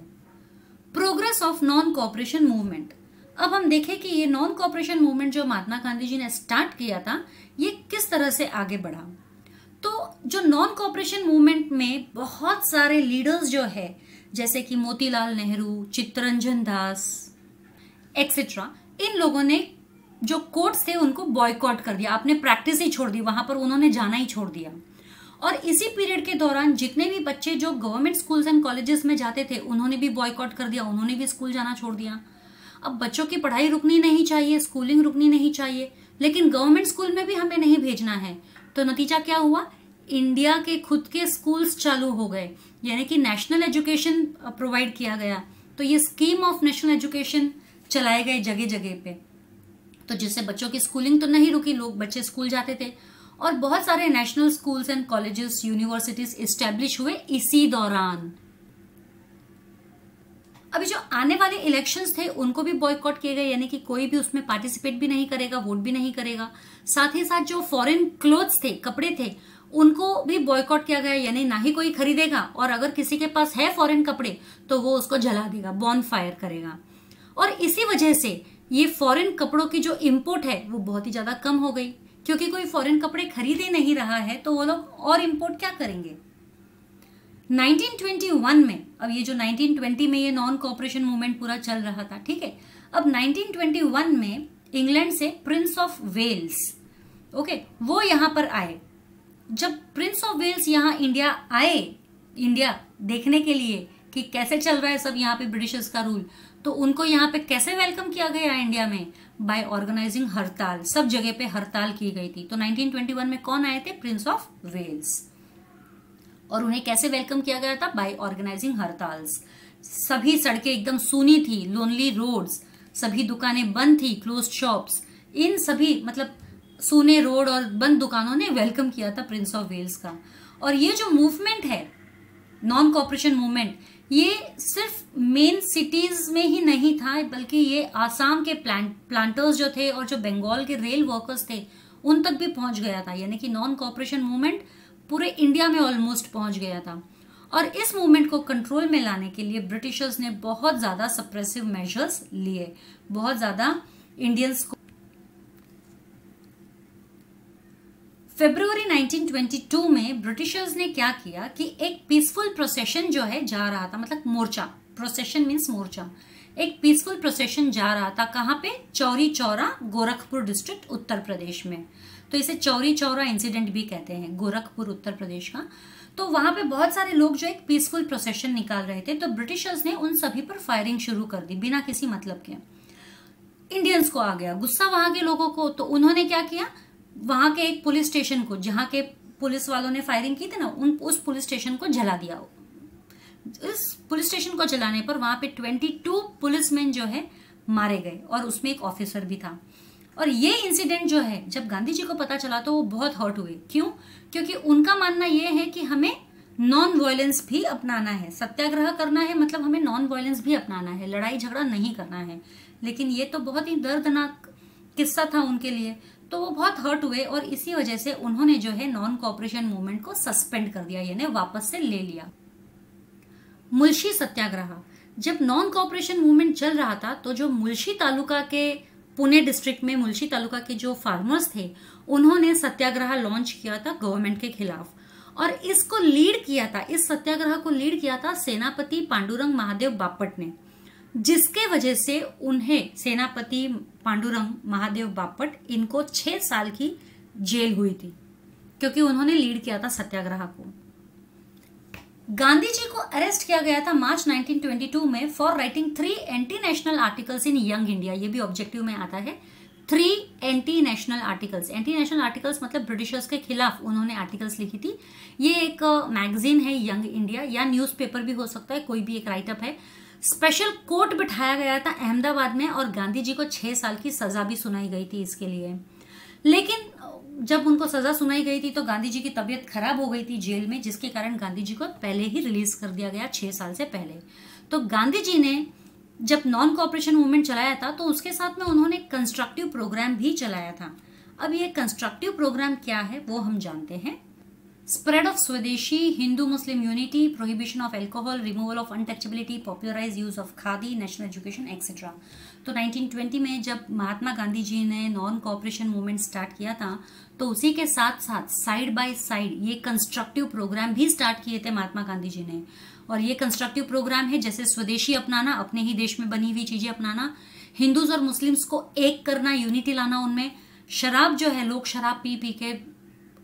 Progress of non cooperation movement. अब हम देखें कि ये नॉन कोऑपरेशन मूवमेंट जो महात्मा गांधी जी ने स्टार्ट किया था, ये किस तरह से आगे बढ़ा। तो जो नॉन कोऑपरेशन मूवमेंट में बहुत सारे लीडर्स जो है, जैसे कि मोतीलाल नेहरू, चित्तरंजन दास एक्सेट्रा, इन लोगों ने जो कोर्ट्स थे उनको बॉयकॉट कर दिया, आपने प्रैक्टिस ही छोड़ दी, वहां पर उन्होंने जाना ही छोड़ दिया। और इसी पीरियड के दौरान जितने भी बच्चे जो गवर्नमेंट स्कूल्स एंड कॉलेजेस में जाते थे, उन्होंने भी बॉयकॉट कर दिया, उन्होंने भी स्कूल जाना छोड़ दिया। अब बच्चों की पढ़ाई रुकनी नहीं चाहिए, स्कूलिंग रुकनी नहीं चाहिए, लेकिन गवर्नमेंट स्कूल में भी हमें नहीं भेजना है। तो नतीजा क्या हुआ? इंडिया के खुद के स्कूल्स चालू हो गए, यानी कि नेशनल एजुकेशन प्रोवाइड किया गया। तो ये स्कीम ऑफ नेशनल एजुकेशन चलाए गए जगह जगह पे, तो जिससे बच्चों की स्कूलिंग तो नहीं रुकी, लोग बच्चे स्कूल जाते थे और बहुत सारे national schools and colleges universities establish हुए इसी दौरान। अभी जो आने वाले इलेक्शंस थे उनको भी बॉयकॉट किए गए, यानी कि कोई भी उसमें पार्टिसिपेट भी नहीं करेगा, वोट भी नहीं करेगा। साथ ही साथ जो फॉरेन क्लोथ्स थे, कपड़े थे, उनको भी बॉयकॉट किया गया, यानी ना ही कोई खरीदेगा और अगर किसी के पास है फॉरेन कपड़े तो वो उसको जला देगा, बॉन फायर करेगा। और इसी वजह से ये फॉरेन कपड़ों की जो इम्पोर्ट है वो बहुत ही ज्यादा कम हो गई, क्योंकि कोई फॉरेन कपड़े खरीद ही नहीं रहा है तो वो लोग और इम्पोर्ट क्या करेंगे। 1921 में, अब ये जो 1920 में ये नॉन कोऑपरेशन मूवमेंट पूरा चल रहा था, ठीक है, अब 1921 में इंग्लैंड से प्रिंस ऑफ वेल्स, ओके, वो यहां पर आए। जब प्रिंस ऑफ वेल्स यहाँ इंडिया आए, इंडिया देखने के लिए कि कैसे चल रहा है सब यहाँ पे ब्रिटिशर्स का रूल, तो उनको यहाँ पे कैसे वेलकम किया गया इंडिया में, बाय ऑर्गेनाइजिंग हड़ताल, सब जगह पे हड़ताल की गई थी। तो 1921 में कौन आए थे, प्रिंस ऑफ वेल्स, और उन्हें कैसे वेलकम किया गया था, बाय ऑर्गेनाइजिंग हड़ताल्स। सभी सड़कें एकदम सूनी थी, लोनली रोड्स, सभी दुकानें बंद थी, क्लोज्ड शॉप्स, इन सभी मतलब सूने रोड और बंद दुकानों ने वेलकम किया था प्रिंस ऑफ वेल्स का। और ये जो मूवमेंट है नॉन कोऑपरेशन मूवमेंट, ये सिर्फ मेन सिटीज में ही नहीं था, बल्कि ये आसाम के प्लांटर्स जो थे और जो बंगाल के रेल वर्कर्स थे उन तक भी पहुंच गया था, यानी कि नॉन कोऑपरेशन मूवमेंट पूरे इंडिया में ऑलमोस्ट पहुंच गया था। और इस मूवमेंट को कंट्रोल में लाने के लिए ब्रिटिशर्स ने बहुत ज्यादा सप्रेसिव मेजर्स लिए, बहुत ज्यादा इंडियंस को। फरवरी 1922 में ब्रिटिशर्स ने क्या किया कि एक पीसफुल प्रोसेशन जो है जा रहा था, मतलब मोर्चा, प्रोसेशन मीन्स मोर्चा, एक पीसफुल प्रोसेशन जा रहा था, कहाँ पे, चौरी चौरा, गोरखपुर डिस्ट्रिक्ट, उत्तर प्रदेश में। तो इसे चौरी चौरा इंसिडेंट भी कहते हैं, गोरखपुर उत्तर प्रदेश का। तो वहां पे बहुत सारे लोग जो एक पीसफुल प्रोसेशन निकाल रहे थे, तो ब्रिटिशर्स ने उन सभी पर फायरिंग शुरू कर दी बिना किसी मतलब के। इंडियंस को आ गया गुस्सा वहां के लोगों को, तो उन्होंने क्या किया, वहां के एक पुलिस स्टेशन को, जहां के पुलिस वालों ने फायरिंग की थी ना, उस पुलिस स्टेशन को जला दिया। इस पुलिस स्टेशन को जलाने पर वहां पे 22 पुलिसमैन जो है मारे गए और उसमें एक ऑफिसर भी था। और ये इंसिडेंट जो है जब गांधी जी को पता चला तो वो बहुत हर्ट हुए। क्यों? क्योंकि उनका मानना ये है कि हमें नॉन वायलेंस भी अपनाना है, सत्याग्रह करना है, मतलब हमें नॉन वायलेंस भी अपनाना है, लड़ाई झगड़ा नहीं करना है। लेकिन ये तो बहुत ही दर्दनाक किस्सा था उनके लिए, तो वो बहुत हर्ट हुए और इसी वजह से उन्होंने जो है नॉन कोऑपरेशन मूवमेंट को सस्पेंड कर दिया, यानी वापस से ले लिया। मुल्शी सत्याग्रह, जब नॉन कोऑपरेशन मूवमेंट चल रहा था तो जो मुल्शी तालुका के, पुणे डिस्ट्रिक्ट में मुल्शी तालुका के जो फार्मर्स थे, उन्होंने सत्याग्रह लॉन्च किया था गवर्नमेंट के खिलाफ। और इसको लीड किया था, इस सत्याग्रह को लीड किया था सेनापति पांडुरंग महादेव बापट ने, जिसके वजह से उन्हें, सेनापति पांडुरंग महादेव बापट, इनको 6 साल की जेल हुई थी क्योंकि उन्होंने लीड किया था सत्याग्रह को। गांधी जी को अरेस्ट किया गया था मार्च 1922 में for writing 3 anti national articles in young India. ये भी ऑब्जेक्टिव में आता है, 3 anti national articles. Anti national articles मतलब ब्रिटिशर्स के खिलाफ उन्होंने आर्टिकल्स लिखी थी। ये एक मैगजीन है यंग इंडिया, या न्यूज़पेपर भी हो सकता है, कोई भी एक राइटअप है। स्पेशल कोर्ट बिठाया गया था अहमदाबाद में और गांधी जी को 6 साल की सजा भी सुनाई गई थी इसके लिए। लेकिन जब उनको सजा सुनाई गई थी तो गांधी जी की तबीयत खराब हो गई थी जेल में, जिसके कारण गांधी जी को पहले ही रिलीज कर दिया गया 6 साल से पहले। तो गांधी जी ने जब नॉन कोऑपरेशन मूवमेंट चलाया था तो उसके साथ में उन्होंने कंस्ट्रक्टिव प्रोग्राम भी चलाया था। अब ये कंस्ट्रक्टिव प्रोग्राम क्या है वो हम जानते हैं। Spread of swadeshi, Hindu Muslim unity, prohibition of alcohol, removal of untouchability, popularise use of khadi, national education etcetera. तो 1920 में जब महात्मा गांधी जी ने नॉन कोऑपरेशन मूवमेंट स्टार्ट किया था तो उसी के साथ साथ साइड बाय साइड ये कंस्ट्रक्टिव प्रोग्राम भी स्टार्ट किए थे महात्मा गांधी जी ने। और ये कंस्ट्रक्टिव प्रोग्राम है जैसे स्वदेशी अपनाना, अपने ही देश में बनी हुई चीजें अपनाना, हिंदूज और मुस्लिम्स को एक करना, यूनिटी लाना उनमें। शराब जो है, लोग शराब पी पी के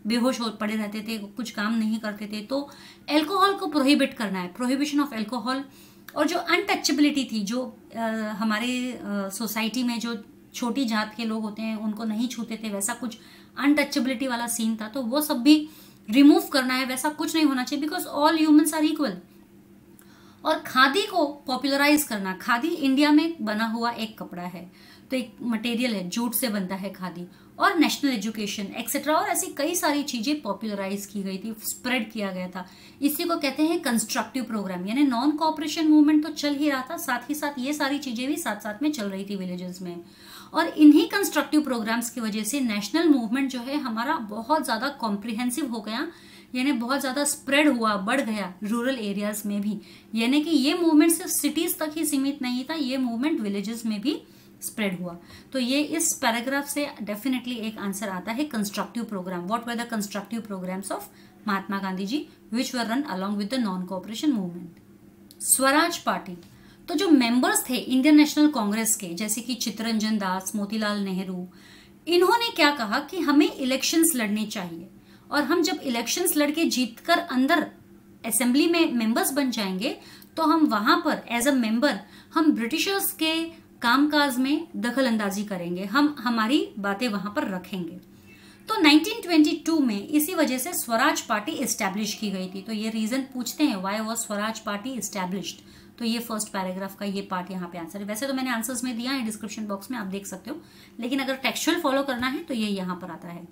बेहोश हो पड़े रहते थे, कुछ काम नहीं करते थे, तो एल्कोहल को प्रोहिबिट करना है, प्रोहिबिशन ऑफ एल्कोहल। और जो अनटचेबिलिटी थी, जो हमारे सोसाइटी में जो छोटी जात के लोग होते हैं उनको नहीं छूते थे, वैसा कुछ अनटचेबिलिटी वाला सीन था, तो वो सब भी रिमूव करना है, वैसा कुछ नहीं होना चाहिए, because all humans are equal. और खादी को पॉपुलराइज करना, खादी इंडिया में बना हुआ एक कपड़ा है, तो एक मटेरियल है, जूट से बनता है खादी, और नेशनल एजुकेशन एक्सेट्रा, और ऐसी कई सारी चीजें पॉपुलराइज की गई थी, स्प्रेड किया गया था। इसी को कहते हैं कंस्ट्रक्टिव प्रोग्राम, यानी नॉन कॉपरेशन मूवमेंट तो चल ही रहा था, साथ ही साथ ये सारी चीजें भी साथ साथ में चल रही थी विलेजेस में। और इन्हीं कंस्ट्रक्टिव प्रोग्राम्स की वजह से नेशनल मूवमेंट जो है हमारा बहुत ज्यादा कॉम्प्रिहेंसिव हो गया, यानी बहुत ज्यादा स्प्रेड हुआ, बढ़ गया रूरल एरियाज में भी। यानी कि ये मूवमेंट सिर्फ सिटीज तक ही सीमित नहीं था, ये मूवमेंट विलेजेस में भी स्प्रेड हुआ। तो ये इस पैराग्राफ से डेफिनेटली एक आंसर आता है, constructive programme. What were the constructive programmes of Mahatma Gandhi ji which were run along with the non cooperation movement. Swaraj party, तो जो मेंबर्स थे इंडियन नेशनल कांग्रेस के, जैसे कि चित्तरंजन दास, मोतीलाल नेहरू, इन्होंने क्या कहा कि हमें इलेक्शंस लड़ने चाहिए, और हम जब इलेक्शंस लड़के जीतकर अंदर असेंबली में मेंबर्स बन जाएंगे तो हम वहां पर एज अ मेंबर हम ब्रिटिशर्स के कामकाज में दखल अंदाजी करेंगे, हम हमारी बातें वहां पर रखेंगे। तो 1922 में इसी वजह से स्वराज पार्टी एस्टैब्लिश की गई थी। तो ये रीजन पूछते हैं, why was Swaraj party established, तो ये फर्स्ट पैराग्राफ का ये पार्ट यहाँ पे आंसर है। वैसे तो मैंने आंसर्स में दिया है डिस्क्रिप्शन बॉक्स में, आप देख सकते हो, लेकिन अगर टेक्सचुअल फॉलो करना है तो ये यहाँ पर आता है।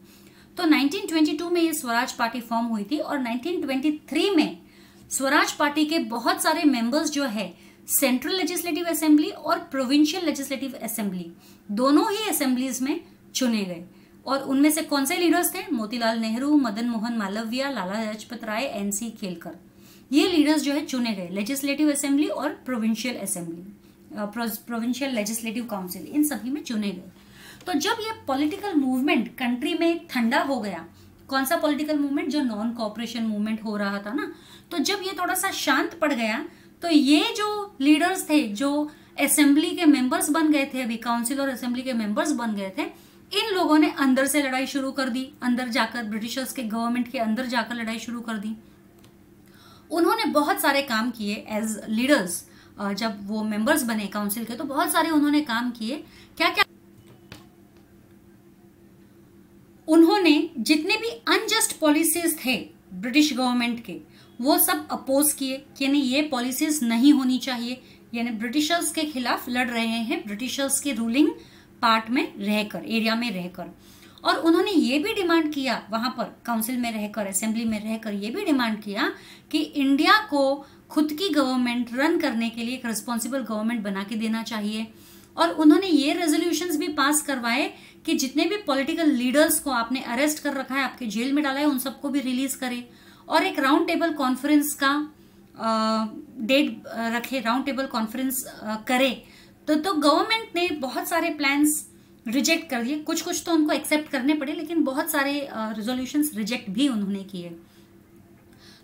तो 1922 में ये स्वराज पार्टी फॉर्म हुई थी, और 1923 में स्वराज पार्टी के बहुत सारे मेंबर्स जो है सेंट्रल लेजिस्लेटिव असेंबली और प्रोविंशियल लेजिस्लेटिव असेंबली, दोनों ही असेंबलीज में चुने गए। और उनमें से कौन से लीडर्स थे? मोतीलाल नेहरू, मदन मोहन मालवीय, लाला लाजपत राय, एनसी खेलकर, ये लीडर्स जो है चुने गए लेजिस्लेटिव असेंबली और provincial assembly, provincial legislative council, इन सभी में चुने गए। तो जब ये पॉलिटिकल मूवमेंट कंट्री में ठंडा हो गया, कौन सा पॉलिटिकल मूवमेंट? जो नॉन कॉपरेशन मूवमेंट हो रहा था ना, तो जब ये थोड़ा सा शांत पड़ गया तो ये जो लीडर्स थे, जो असेंबली के मेंबर्स बन गए थे, अभी काउंसिल और असेंबली के मेंबर्स बन गए थे, इन लोगों ने अंदर से लड़ाई शुरू कर दी, अंदर जाकर ब्रिटिशर्स के गवर्नमेंट के अंदर जाकर लड़ाई शुरू कर दी। उन्होंने बहुत सारे काम किए एज लीडर्स, जब वो मेंबर्स बने काउंसिल के, तो बहुत सारे उन्होंने काम किए। क्या क्या? उन्होंने जितने भी अनजस्ट पॉलिसीज थे ब्रिटिश गवर्नमेंट के, वो सब अपोज किए, यानी ये पॉलिसीज नहीं होनी चाहिए, यानी ब्रिटिशर्स के खिलाफ लड़ रहे हैं, ब्रिटिशर्स के रूलिंग पार्ट में रहकर, एरिया में रहकर। और उन्होंने ये भी डिमांड किया, वहां पर काउंसिल में रहकर, असेंबली में रहकर ये भी डिमांड किया कि इंडिया को खुद की गवर्नमेंट रन करने के लिए एक रिस्पॉन्सिबल गवर्नमेंट बना के देना चाहिए। और उन्होंने ये रेजोल्यूशंस भी पास करवाए कि जितने भी पॉलिटिकल लीडर्स को आपने अरेस्ट कर रखा है, आपके जेल में डाला है, उन सबको भी रिलीज करे, और एक राउंड टेबल कॉन्फ्रेंस का डेट रखे, राउंड टेबल कॉन्फ्रेंस करे। तो गवर्नमेंट ने बहुत सारे प्लान्स रिजेक्ट कर दिए, कुछ कुछ तो उनको एक्सेप्ट करने पड़े, लेकिन बहुत सारे रेजोल्यूशंस रिजेक्ट भी उन्होंने किए।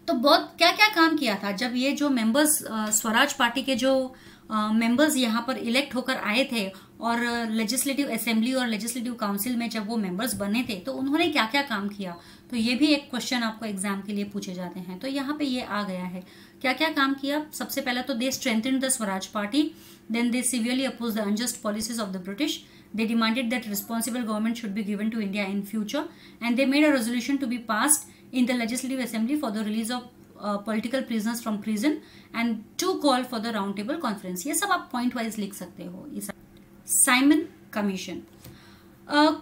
तो बहुत क्या क्या काम किया था। जब ये जो मेंबर्स स्वराज पार्टी के जो मेंबर्स यहाँ पर इलेक्ट होकर आए थे, और लेजिस्लेटिव असेंबली और लेजिस्लेटिव काउंसिल में जब वो मेंबर्स बने थे, तो उन्होंने क्या क्या काम किया, तो ये भी एक क्वेश्चन आपको एग्जाम के लिए पूछे जाते हैं। तो यहाँ पे ये आ गया है, क्या क्या काम किया। सबसे पहले तो they strengthened the Swaraj party, then they severely oppose the unjust policies of the British, they demanded that responsible government should be given to India in future, and they made a resolution to be passed in the legislative assembly for the release of political prisoners from prison and to call for the round table conference। ये सब आप point wise लिख सकते हो। Simon commission,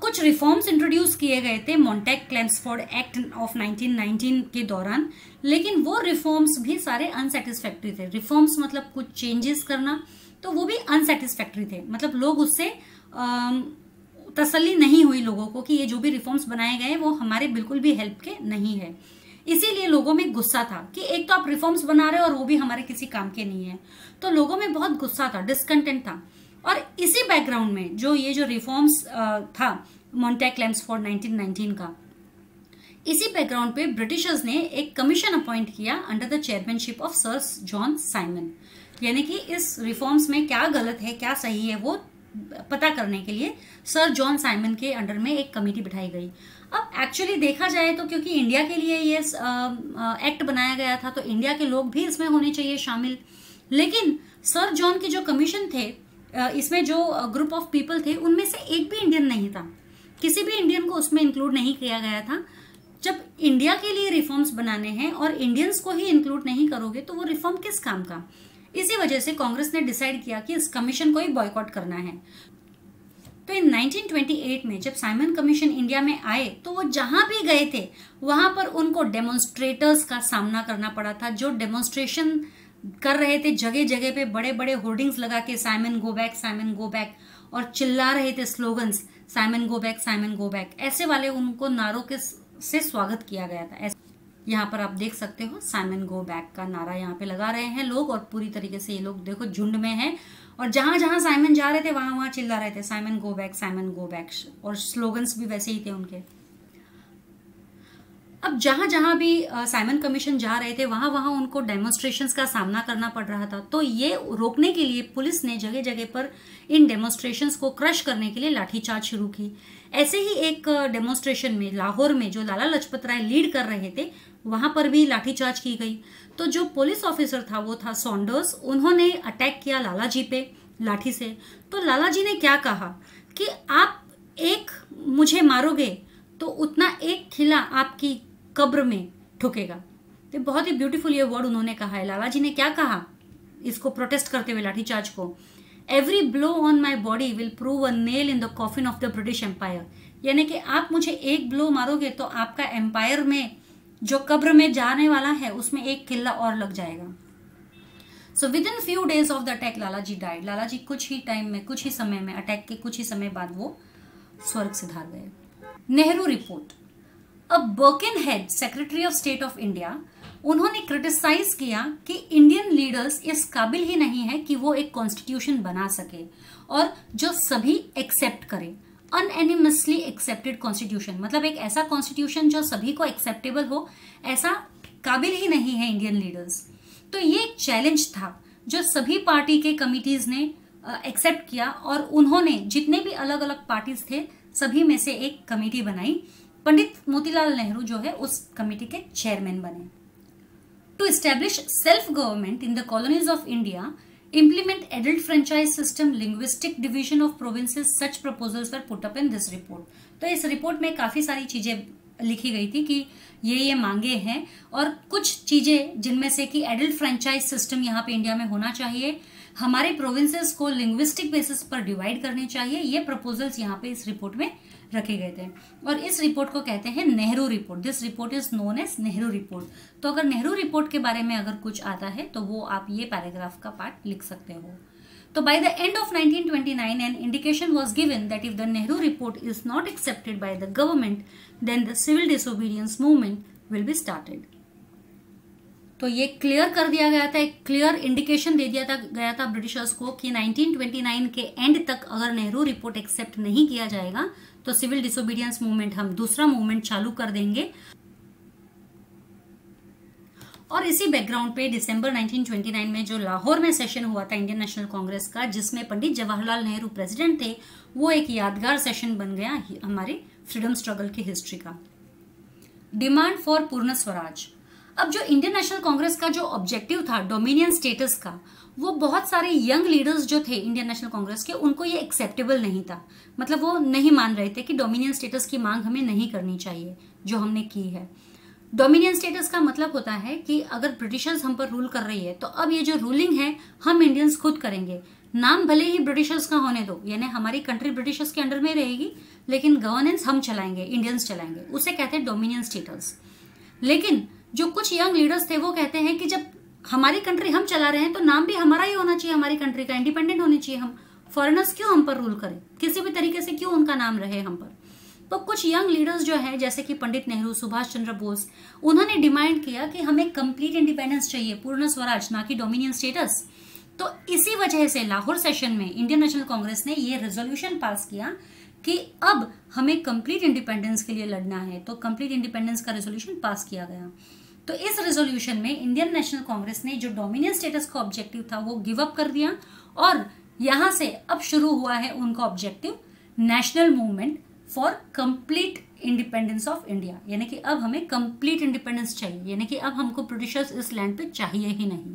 कुछ reforms introduce किए गए थे मॉन्टेग क्लेम्सफोर्ड एक्ट ऑफ 1919 के दौरान, लेकिन वो रिफॉर्म्स भी सारे अनसेटिस्फैक्ट्री थे। रिफॉर्म्स मतलब कुछ चेंजेस करना, तो वो भी अनसेटिस्फैक्ट्री थे, मतलब लोग उससे तसल्ली नहीं हुई लोगों को कि ये जो भी रिफॉर्म्स बनाए गए वो हमारे बिल्कुल भी हेल्प के नहीं है। इसीलिए लोगों में गुस्सा था कि एक तो आप रिफॉर्म्स बना रहे हो और वो भी हमारे किसी काम के नहीं है। तो लोगों में बहुत गुस्सा था, डिसकंटेंट था। और इसी बैकग्राउंड में जो ये जो रिफॉर्म्स था मॉन्टेग क्लेम्सफोर्ड 1919 का, इसी बैकग्राउंड पे ब्रिटिशर्स ने एक कमीशन अपॉइंट किया under the chairmanship of sir John Simon, यानी कि इस रिफॉर्म्स में क्या गलत है क्या सही है वो पता करने के लिए सर जॉन साइमन के अंडर में एक कमेटी बिठाई गई। अब एक्चुअली देखा जाए तो क्योंकि इंडिया के लिए ये एक्ट बनाया गया था, तो इंडिया के लोग भी इसमें होने चाहिए शामिल, लेकिन सर जॉन के जो कमीशन थे, इसमें जो ग्रुप ऑफ पीपल थे, उनमें से एक भी इंडियन नहीं था, किसी भी इंडियन को उसमें इंक्लूड नहीं किया गया था। जब इंडिया के लिए रिफॉर्म्स बनाने हैं और इंडियंस को ही इंक्लूड नहीं करोगे तो वो रिफॉर्म किस काम का। इसी वजह से कांग्रेस ने डिसाइड किया कि इस कमीशन को ही बॉयकॉट करना है। तो इन 1928 में जब साइमन कमीशन इंडिया में आए तो वो जहां भी गए थे वहां पर उनको डेमोन्स्ट्रेटर्स का सामना करना पड़ा था, जो डेमोन्स्ट्रेशन कर रहे थे जगह जगह पे बड़े बड़े होर्डिंग्स लगा के साइमन गो बैक और चिल्ला रहे थे स्लोगन्स साइमन गो बैक, ऐसे वाले उनको नारों के से स्वागत किया गया था। यहाँ पर आप देख सकते हो साइमन गो बैक का नारा यहाँ पे लगा रहे हैं लोग, और पूरी तरीके से ये लोग देखो झुंड में हैं और जहां जहां साइमन जा रहे थे वहां वहां चिल्ला रहे थे साइमन गो बैक, और स्लोगन्स भी वैसे ही थे उनके। अब जहां जहां भी साइमन कमीशन जा रहे थे वहां वहां उनको डेमोन्स्ट्रेशंस का सामना करना पड़ रहा था। तो ये रोकने के लिए पुलिस ने जगह जगह पर इन डेमोन्स्ट्रेशंस को क्रश करने के लिए लाठीचार्ज शुरू की। ऐसे ही एक डेमोन्स्ट्रेशन में लाहौर में जो लाला लाजपत राय लीड कर रहे थे वहां पर भी लाठीचार्ज की गई। तो जो पुलिस ऑफिसर था वो था सॉन्डर्स, उन्होंने अटैक किया लाला जी पे लाठी से। तो लाला जी ने क्या कहा कि आप एक मुझे मारोगे तो उतना एक खिला आपकी कब्र में ठुकेगा। तो बहुत ही ब्यूटीफुल ये वर्ड उन्होंने कहा है। लाला जी ने क्या कहा इसको प्रोटेस्ट करते हुए लाठीचार्ज को, every blow on my body will prove a nail in the coffin of the British empire, यानी कि आप मुझे एक ब्लो मारोगे तो आपका एम्पायर में जो कब्र में जाने वाला है उसमें एक किला और लग जाएगा। So within few days of the attack Lala ji died. Lala ji कुछ ही टाइम में, कुछ ही समय में, अटैक के कुछ ही समय बाद वो स्वर्ग सिधार गए। नेहरू रिपोर्ट। अब Birkenhead, secretary of state of India, उन्होंने क्रिटिसाइज किया कि इंडियन लीडर्स इस काबिल ही नहीं है कि वो एक कॉन्स्टिट्यूशन बना सके और जो सभी एक्सेप्ट करे, अनएनिमसली एक्सेप्टेड कॉन्स्टिट्यूशन, मतलब एक ऐसा कॉन्स्टिट्यूशन जो सभी को एक्सेप्टेबल हो, ऐसा काबिल ही नहीं है इंडियन लीडर्स। तो ये एक चैलेंज था जो सभी पार्टी के कमिटीज ने एक्सेप्ट किया और उन्होंने जितने भी अलग अलग पार्टीज थे सभी में से एक कमेटी बनाई। पंडित मोतीलाल नेहरू जो है उस कमेटी के चेयरमैन बने। To establish self government in the colonies of India, implement adult franchise system, linguistic division of provinces, such proposals were put up in this report। तो इस रिपोर्ट में काफी सारी चीजें लिखी गई थी कि ये मांगे हैं और कुछ चीजें जिनमें से कि एडल्ट फ्रेंचाइज सिस्टम यहाँ पे इंडिया में होना चाहिए, हमारे प्रोविंसेस को लिंग्विस्टिक बेसिस पर डिवाइड करने चाहिए। ये प्रपोजल्स यहाँ पे इस रिपोर्ट में रखे गए थे और इस रिपोर्ट को कहते हैं Nehru report. This report is known as Nehru report. तो अगर नेहरू रिपोर्ट के बारे में अगर कुछ आता है तो वो आप ये पैराग्राफ का पार्ट लिख सकते हो। तो by the end of 1929 an indication was given that if the Nehru report is not accepted by the government, then the civil disobedience movement will be started। तो ये क्लियर कर दिया गया था, एक क्लियर इंडिकेशन दे दिया गया था ब्रिटिशर्स को कि 1929 के एंड तक अगर नेहरू रिपोर्ट एक्सेप्ट नहीं किया जाएगा तो सिविल डिसोबीडियंस मूवमेंट, हम दूसरा मूवमेंट चालू कर देंगे। और इसी बैकग्राउंड पे दिसंबर 1929 में जो लाहौर में सेशन हुआ था इंडियन नेशनल कांग्रेस का, जिसमें पंडित जवाहरलाल नेहरू प्रेसिडेंट थे, वो एक यादगार सेशन बन गया हमारे फ्रीडम स्ट्रगल की हिस्ट्री का। डिमांड फॉर पूर्ण स्वराज। अब जो इंडियन नेशनल कांग्रेस का जो ऑब्जेक्टिव था डोमिनियन स्टेटस का, वो बहुत सारे यंग लीडर्स जो थे इंडियन नेशनल कांग्रेस के, उनको ये एक्सेप्टेबल नहीं था। मतलब वो नहीं मान रहे थे कि डोमिनियन स्टेटस की मांग हमें नहीं करनी चाहिए जो हमने की है। डोमिनियन स्टेटस का मतलब होता है कि अगर ब्रिटिशर्स हम पर रूल कर रही है तो अब ये जो रूलिंग है हम इंडियंस खुद करेंगे। नाम भले ही ब्रिटिशर्स का होने दो, यानी हमारी कंट्री ब्रिटिशर्स के अंडर में रहेगी लेकिन गवर्नेंस हम चलाएंगे, इंडियंस चलाएंगे, उसे कहते हैं डोमिनियन स्टेटस। लेकिन जो कुछ यंग लीडर्स थे वो कहते हैं कि जब हमारी कंट्री हम चला रहे हैं तो नाम भी हमारा ही होना चाहिए, हमारी कंट्री का, इंडिपेंडेंट होनी चाहिए हम। फॉरेनर्स क्यों हम पर रूल करें, किसी भी तरीके से क्यों उनका नाम रहे हम पर। तो कुछ यंग लीडर्स जो है जैसे कि पंडित नेहरू, सुभाष चंद्र बोस, उन्होंने डिमांड किया कि हमें कंप्लीट इंडिपेंडेंस चाहिए, पूर्ण स्वराज, ना कि डोमिनियन स्टेटस। तो इसी वजह से लाहौर सेशन में इंडियन नेशनल कांग्रेस ने ये रेजोल्यूशन पास किया कि अब हमें कंप्लीट इंडिपेंडेंस के लिए लड़ना है। तो कंप्लीट इंडिपेंडेंस का रेजोल्यूशन पास किया गया। तो इस रेजोल्यूशन में इंडियन नेशनल कांग्रेस ने जो डोमिनियन स्टेटस का ऑब्जेक्टिव था वो गिव अप कर दिया और यहां से अब शुरू हुआ है उनका objective national movement for complete independence of India, यानी कि अब हमें कंप्लीट इंडिपेंडेंस चाहिए, यानी कि अब हमको ब्रिटिशर्स इस लैंड पे चाहिए ही नहीं।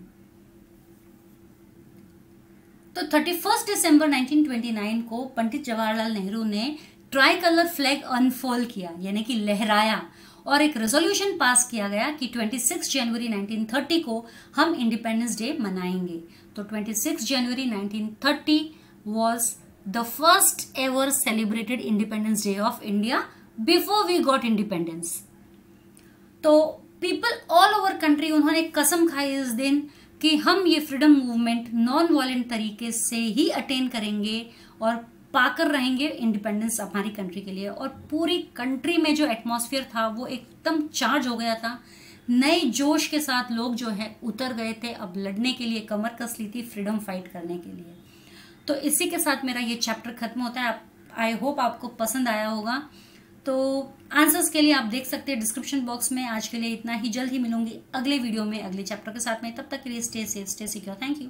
तो 31 दिसंबर 1929 को पंडित जवाहरलाल नेहरू ने ट्राई कलर फ्लैग अनफॉल किया, यानी कि लहराया, और एक रेजोल्यूशन पास किया गया कि 26 जनवरी 1930 को हम इंडिपेंडेंस डे मनाएंगे। तो 26 जनवरी 1930 was the first ever celebrated Independence Day of India before we got independence। तो पीपल ऑल ओवर कंट्री उन्होंने कसम खाई इस दिन कि हम ये फ्रीडम मूवमेंट नॉन वायलेंट तरीके से ही अटेन करेंगे और पाकर रहेंगे इंडिपेंडेंस हमारी कंट्री के लिए। और पूरी कंट्री में जो एटमॉस्फेयर था वो एकदम चार्ज हो गया था, नए जोश के साथ लोग जो है उतर गए थे, अब लड़ने के लिए कमर कस ली थी फ्रीडम फाइट करने के लिए। तो इसी के साथ मेरा ये चैप्टर खत्म होता है। आई होप आपको पसंद आया होगा। तो आंसर्स के लिए आप देख सकते हैं डिस्क्रिप्शन बॉक्स में। आज के लिए इतना ही, जल्द ही मिलूंगी अगले वीडियो में अगले चैप्टर के साथ में। तब तक के लिए stay safe, stay secure. Thank you.